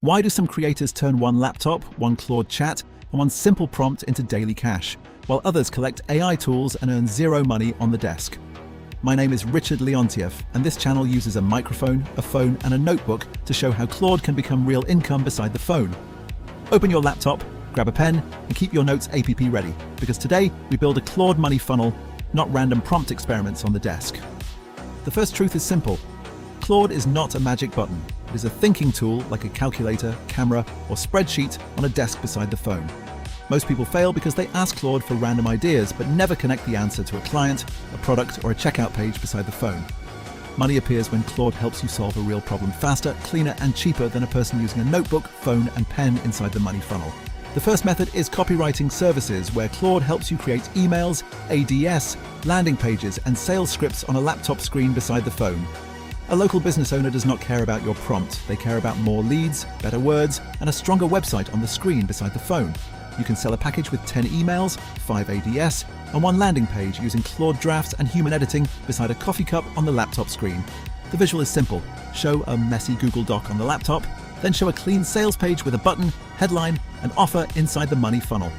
Why do some creators turn one laptop, one Claude chat, and one simple prompt into daily cash, while others collect AI tools and earn zero money on the desk? My name is Richard Leontiev, and this channel uses a microphone, a phone, and a notebook to show how Claude can become real income beside the phone. Open your laptop, grab a pen, and keep your Notes app ready, because today we build a Claude money funnel, not random prompt experiments on the desk. The first truth is simple. Claude is not a magic button. It is a thinking tool like a calculator, camera, or spreadsheet on a desk beside the phone. Most people fail because they ask Claude for random ideas but never connect the answer to a client, a product, or a checkout page beside the phone. Money appears when Claude helps you solve a real problem faster, cleaner, and cheaper than a person using a notebook, phone, and pen inside the money funnel. The first method is copywriting services, where Claude helps you create emails, ADS, landing pages, and sales scripts on a laptop screen beside the phone. A local business owner does not care about your prompt. They care about more leads, better words, and a stronger website on the screen beside the phone. You can sell a package with 10 emails, 5 ADS, and 1 landing page using Claude drafts and human editing beside a coffee cup on the laptop screen. The visual is simple. Show a messy Google Doc on the laptop, then show a clean sales page with a button, headline, and offer inside the money funnel.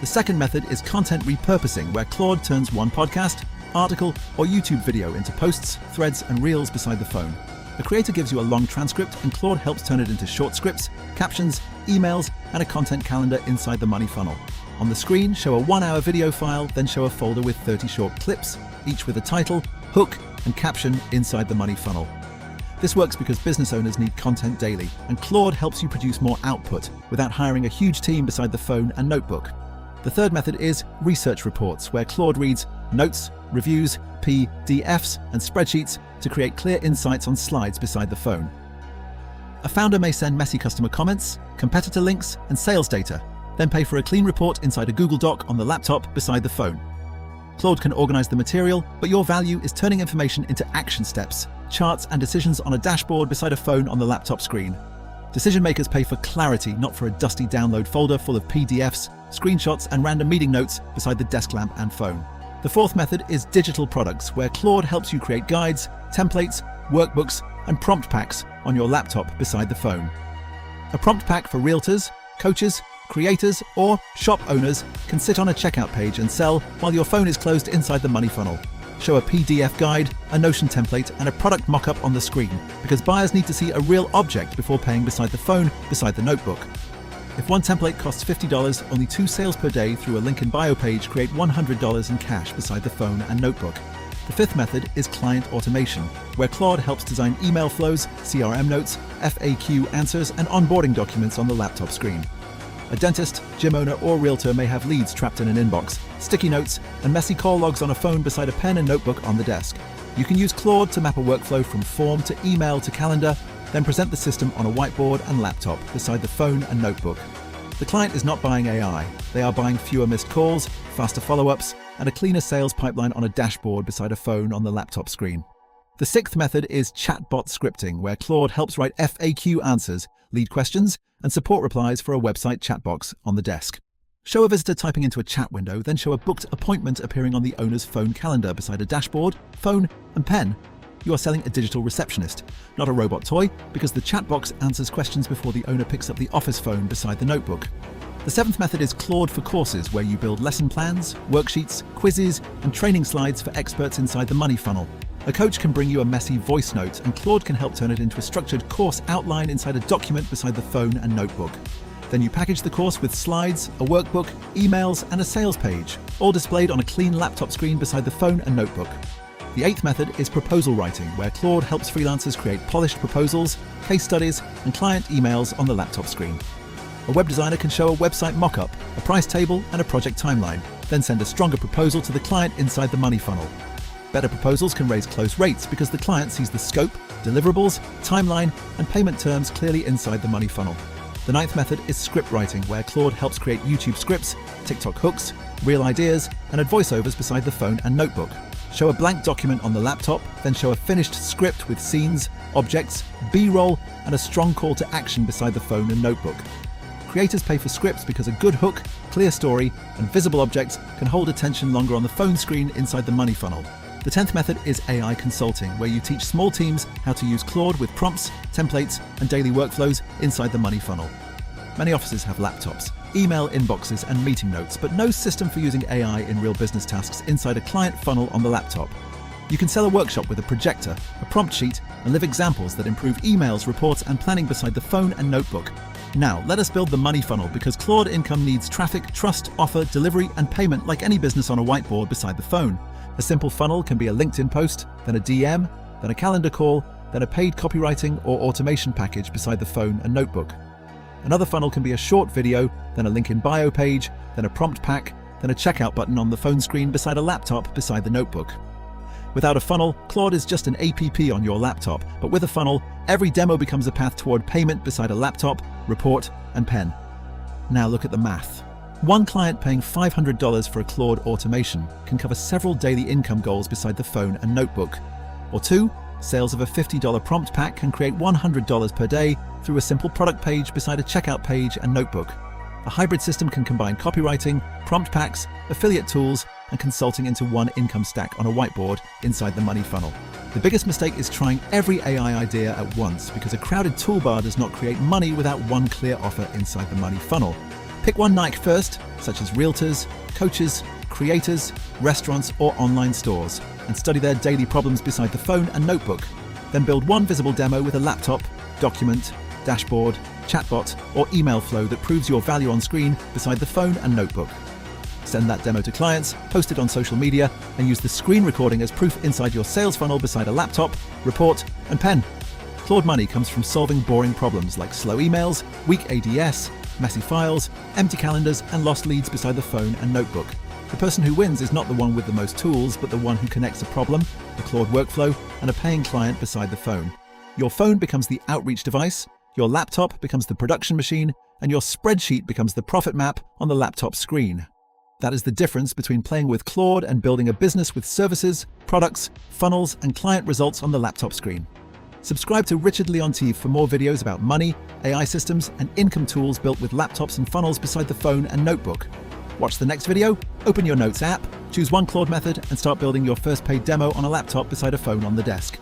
The second method is content repurposing, where Claude turns one podcast, article, or YouTube video into posts, threads, and reels beside the phone. The creator gives you a long transcript, and Claude helps turn it into short scripts, captions, emails, and a content calendar inside the money funnel. On the screen, show a 1-hour video file, then show a folder with 30 short clips, each with a title, hook, and caption inside the money funnel. This works because business owners need content daily, and Claude helps you produce more output without hiring a huge team beside the phone and notebook. The third method is research reports, where Claude reads notes, reviews, PDFs, and spreadsheets to create clear insights on slides beside the phone. A founder may send messy customer comments, competitor links, and sales data, then pay for a clean report inside a Google Doc on the laptop beside the phone. Claude can organize the material, but your value is turning information into action steps, charts, and decisions on a dashboard beside a phone on the laptop screen. Decision makers pay for clarity, not for a dusty download folder full of PDFs, screenshots, and random meeting notes beside the desk lamp and phone. The fourth method is digital products, where Claude helps you create guides, templates, workbooks, and prompt packs on your laptop beside the phone. A prompt pack for realtors, coaches, creators, or shop owners can sit on a checkout page and sell while your phone is closed inside the money funnel. Show a PDF guide, a Notion template, and a product mock-up on the screen, because buyers need to see a real object before paying beside the phone, beside the notebook. If one template costs $50, only 2 sales per day through a link in bio page create $100 in cash beside the phone and notebook. The fifth method is client automation, where Claude helps design email flows, CRM notes, FAQ answers, and onboarding documents on the laptop screen. A dentist, gym owner, or realtor may have leads trapped in an inbox, sticky notes, and messy call logs on a phone beside a pen and notebook on the desk. You can use Claude to map a workflow from form to email to calendar, then present the system on a whiteboard and laptop beside the phone and notebook. The client is not buying AI. They are buying fewer missed calls, faster follow-ups, and a cleaner sales pipeline on a dashboard beside a phone on the laptop screen. The sixth method is chatbot scripting, where Claude helps write FAQ answers, lead questions, and support replies for a website chat box on the desk. Show a visitor typing into a chat window, then show a booked appointment appearing on the owner's phone calendar beside a dashboard, phone, and pen. You are selling a digital receptionist, not a robot toy, because the chat box answers questions before the owner picks up the office phone beside the notebook. The seventh method is Claude for courses, where you build lesson plans, worksheets, quizzes, and training slides for experts inside the money funnel. A coach can bring you a messy voice note, and Claude can help turn it into a structured course outline inside a document beside the phone and notebook. Then you package the course with slides, a workbook, emails, and a sales page, all displayed on a clean laptop screen beside the phone and notebook. The eighth method is proposal writing, where Claude helps freelancers create polished proposals, case studies, and client emails on the laptop screen. A web designer can show a website mock-up, a price table, and a project timeline, then send a stronger proposal to the client inside the money funnel. Better proposals can raise close rates because the client sees the scope, deliverables, timeline, and payment terms clearly inside the money funnel. The ninth method is script writing, where Claude helps create YouTube scripts, TikTok hooks, real ideas, and add voiceovers beside the phone and notebook. Show a blank document on the laptop, then show a finished script with scenes, objects, B-roll, and a strong call to action beside the phone and notebook. Creators pay for scripts because a good hook, clear story, and visible objects can hold attention longer on the phone screen inside the money funnel. The 10th method is AI consulting, where you teach small teams how to use Claude with prompts, templates, and daily workflows inside the money funnel. Many offices have laptops, email inboxes, and meeting notes, but no system for using AI in real business tasks inside a client funnel on the laptop. You can sell a workshop with a projector, a prompt sheet, and live examples that improve emails, reports, and planning beside the phone and notebook. Now, let us build the money funnel, because Claude Income needs traffic, trust, offer, delivery, and payment like any business on a whiteboard beside the phone. A simple funnel can be a LinkedIn post, then a DM, then a calendar call, then a paid copywriting or automation package beside the phone and notebook. Another funnel can be a short video, then a link in bio page, then a prompt pack, then a checkout button on the phone screen beside a laptop beside the notebook. Without a funnel, Claude is just an app on your laptop, but with a funnel, every demo becomes a path toward payment beside a laptop, report, and pen. Now look at the math. One client paying $500 for a Claude automation can cover several daily income goals beside the phone and notebook. Or two, sales of a $50 prompt pack can create $100 per day through a simple product page beside a checkout page and notebook. A hybrid system can combine copywriting, prompt packs, affiliate tools, and consulting into one income stack on a whiteboard inside the money funnel. The biggest mistake is trying every AI idea at once, because a crowded toolbar does not create money without one clear offer inside the money funnel. Pick one Nike first, such as realtors, coaches, creators, restaurants, or online stores, and study their daily problems beside the phone and notebook. Then build one visible demo with a laptop, document, dashboard, chatbot, or email flow that proves your value on screen beside the phone and notebook. Send that demo to clients, post it on social media, and use the screen recording as proof inside your sales funnel beside a laptop, report, and pen. Claude Money comes from solving boring problems like slow emails, weak ADS, messy files, empty calendars, and lost leads beside the phone and notebook. The person who wins is not the one with the most tools, but the one who connects a problem, a Claude workflow, and a paying client beside the phone. Your phone becomes the outreach device, your laptop becomes the production machine, and your spreadsheet becomes the profit map on the laptop screen. That is the difference between playing with Claude and building a business with services, products, funnels, and client results on the laptop screen. Subscribe to Richard Leontiev for more videos about money, AI systems, and income tools built with laptops and funnels beside the phone and notebook. Watch the next video, open your Notes app, choose one Claude method, and start building your first paid demo on a laptop beside a phone on the desk.